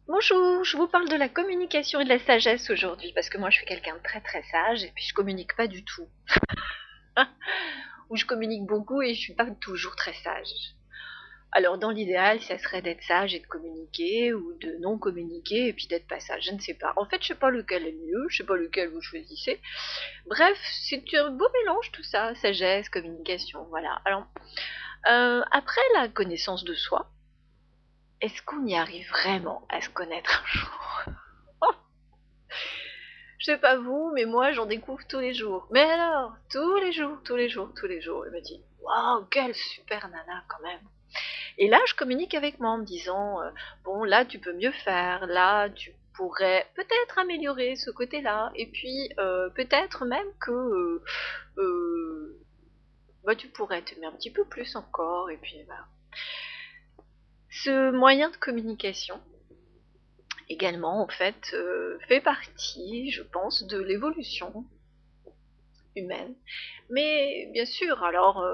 Bonjour, je vous parle de la communication et de la sagesse aujourd'hui, parce que moi je suis quelqu'un de très très sage et puis je communique pas du tout. Ou je communique beaucoup et je suis pas toujours très sage. Alors dans l'idéal, ça serait d'être sage et de communiquer, ou de non communiquer et puis d'être pas sage, je ne sais pas. En fait, je sais pas lequel est le mieux, je sais pas lequel vous choisissez. Bref, c'est un beau mélange tout ça, sagesse, communication, voilà. Alors, après la connaissance de soi, est-ce qu'on y arrive vraiment à se connaître un jour? Je sais pas vous, mais moi j'en découvre tous les jours. Mais alors, tous les jours, tous les jours, tous les jours. Il me dit, waouh, quelle super nana quand même. Et là, je communique avec moi en me disant, bon, là tu peux mieux faire, là tu pourrais peut-être améliorer ce côté-là, et puis peut-être même que bah, tu pourrais t'aimer un petit peu plus encore, et puis voilà. Ce moyen de communication, également, en fait, fait partie, je pense, de l'évolution humaine. Mais bien sûr, alors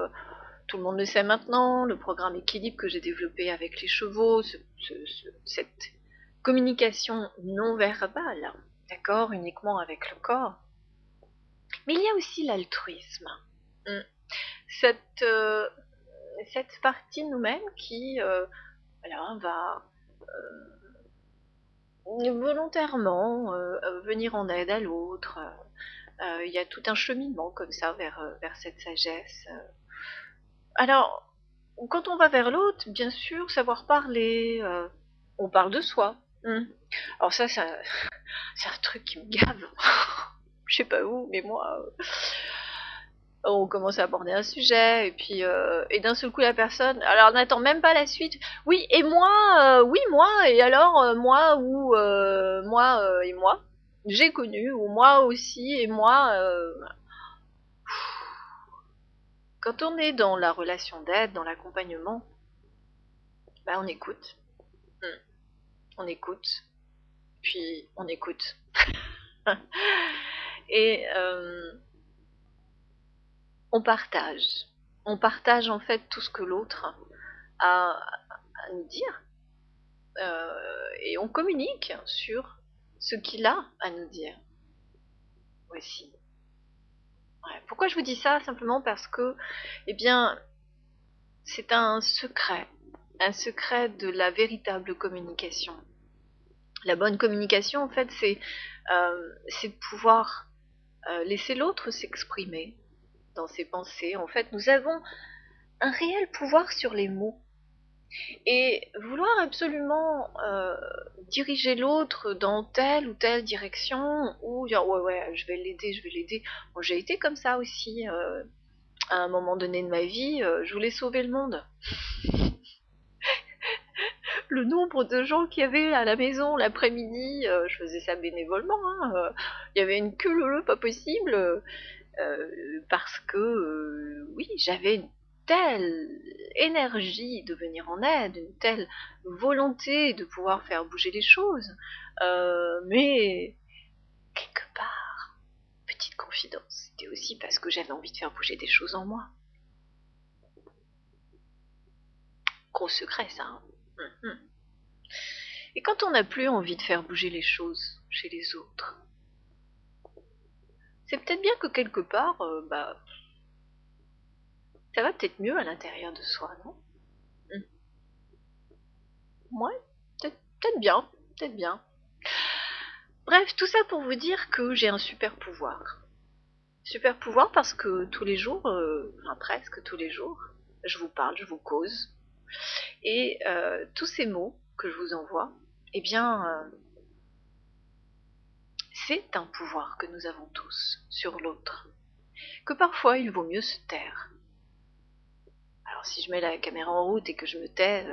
tout le monde le sait maintenant, le programme équilibre que j'ai développé avec les chevaux, cette communication non verbale, d'accord, uniquement avec le corps. Mais il y a aussi l'altruisme. Mm. Cette, euh, cette partie de nous-mêmes qui voilà, va volontairement venir en aide à l'autre. Il y a tout un cheminement comme ça vers cette sagesse. Alors, quand on va vers l'autre, bien sûr, savoir parler, on parle de soi. Alors ça, c'est un truc qui me gave. Je sais pas vous, mais moi, on commence à aborder un sujet, et puis et d'un seul coup la personne, alors on n'attend même pas la suite. Oui moi, et alors moi ou moi et moi, j'ai connu, ou moi aussi et moi. Quand on est dans la relation d'aide, dans l'accompagnement, bah on écoute. Hmm. On écoute, puis on écoute. Et on partage. On partage en fait tout ce que l'autre a à nous dire. Et on communique sur ce qu'il a à nous dire aussi. Ouais. Pourquoi je vous dis ça? Simplement parce que, eh bien, c'est un secret de la véritable communication. La bonne communication, en fait, c'est de pouvoir laisser l'autre s'exprimer dans ses pensées. En fait, nous avons un réel pouvoir sur les mots. Et vouloir absolument diriger l'autre dans telle ou telle direction, ou dire ouais ouais, je vais l'aider, je vais l'aider. Moi j'ai été comme ça aussi à un moment donné de ma vie, je voulais sauver le monde. Le nombre de gens qu'il y avait à la maison l'après-midi, je faisais ça bénévolement, hein, il y avait une queue leu pas possible, parce que oui, j'avais une telle énergie de venir en aide, une telle volonté de pouvoir faire bouger les choses, mais quelque part, petite confidence, c'était aussi parce que j'avais envie de faire bouger des choses en moi. Gros secret ça, hein. Et quand on n'a plus envie de faire bouger les choses chez les autres, c'est peut-être bien que quelque part, bah, ça va peut-être mieux à l'intérieur de soi, non? Ouais, peut-être bien, peut-être bien. Bref, tout ça pour vous dire que j'ai un super pouvoir. Super pouvoir parce que tous les jours, enfin presque tous les jours, je vous parle, je vous cause. Et tous ces mots que je vous envoie, eh bien, c'est un pouvoir que nous avons tous sur l'autre. Que parfois il vaut mieux se taire. Alors si je mets la caméra en route et que je me tais,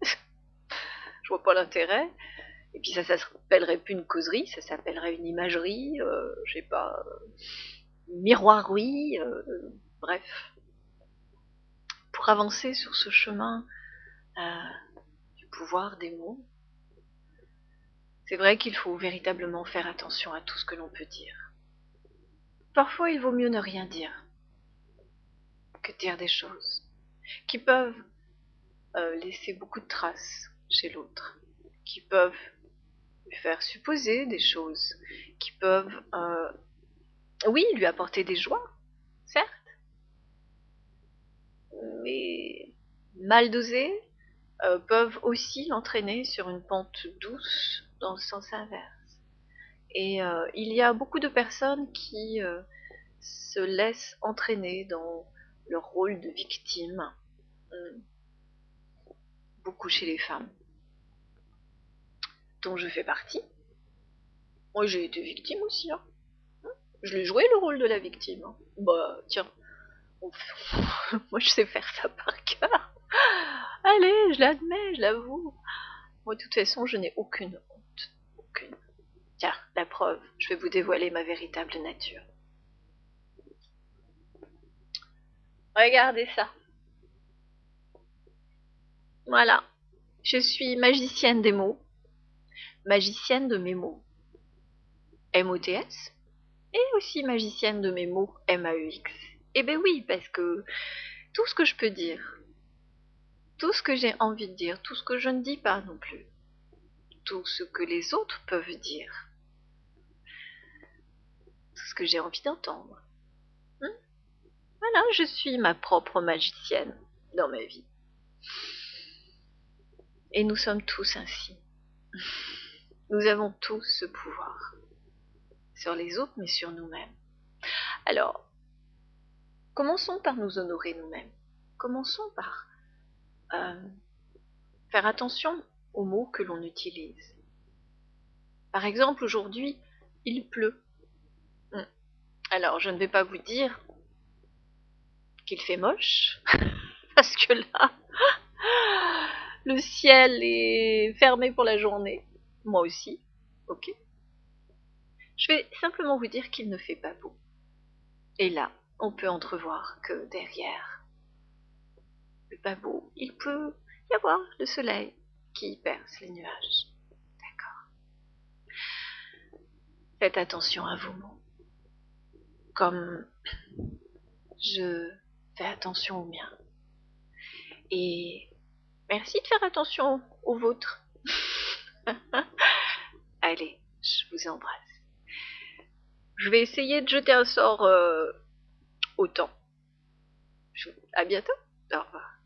je vois pas l'intérêt. Et puis ça s'appellerait plus une causerie, ça s'appellerait une imagerie, je sais pas, une miroirie, bref. Pour avancer sur ce chemin du pouvoir des mots, c'est vrai qu'il faut véritablement faire attention à tout ce que l'on peut dire. Parfois, il vaut mieux ne rien dire que dire des choses qui peuvent laisser beaucoup de traces chez l'autre. qui peuvent lui faire supposer des choses, qui peuvent, oui, lui apporter des joies, certes, mais mal dosées, peuvent aussi l'entraîner sur une pente douce dans le sens inverse. Et il y a beaucoup de personnes qui se laissent entraîner dans leur rôle de victime, beaucoup chez les femmes, dont je fais partie. Moi j'ai été victime aussi, hein. Je l'ai joué le rôle de la victime, hein. Bah tiens, moi je sais faire ça par cœur. Allez, je l'admets, je l'avoue. Moi de toute façon je n'ai aucune honte, aucune. Tiens, la preuve, je vais vous dévoiler ma véritable nature. Regardez ça. Voilà. Je suis magicienne des mots, magicienne de mes mots, M-O-T-S, et aussi magicienne de mes mots, M-A-E-X. Eh ben oui, parce que tout ce que je peux dire, tout ce que j'ai envie de dire, tout ce que je ne dis pas non plus, tout ce que les autres peuvent dire, tout ce que j'ai envie d'entendre. Voilà, je suis ma propre magicienne dans ma vie. Et nous sommes tous ainsi. Nous avons tous ce pouvoir. Sur les autres, mais sur nous-mêmes. Alors, commençons par nous honorer nous-mêmes. Commençons par faire attention aux mots que l'on utilise. Par exemple, aujourd'hui, il pleut. Alors, je ne vais pas vous dire qu'il fait moche, parce que là, le ciel est fermé pour la journée. Moi aussi, ok. Je vais simplement vous dire qu'il ne fait pas beau. Et là, on peut entrevoir que derrière le pas beau, il peut y avoir le soleil qui perce les nuages. D'accord. Faites attention à vos mots. Comme je fais attention aux miens. Et merci de faire attention aux vôtres. Allez, je vous embrasse. Je vais essayer de jeter un sort au temps. À bientôt. Au revoir.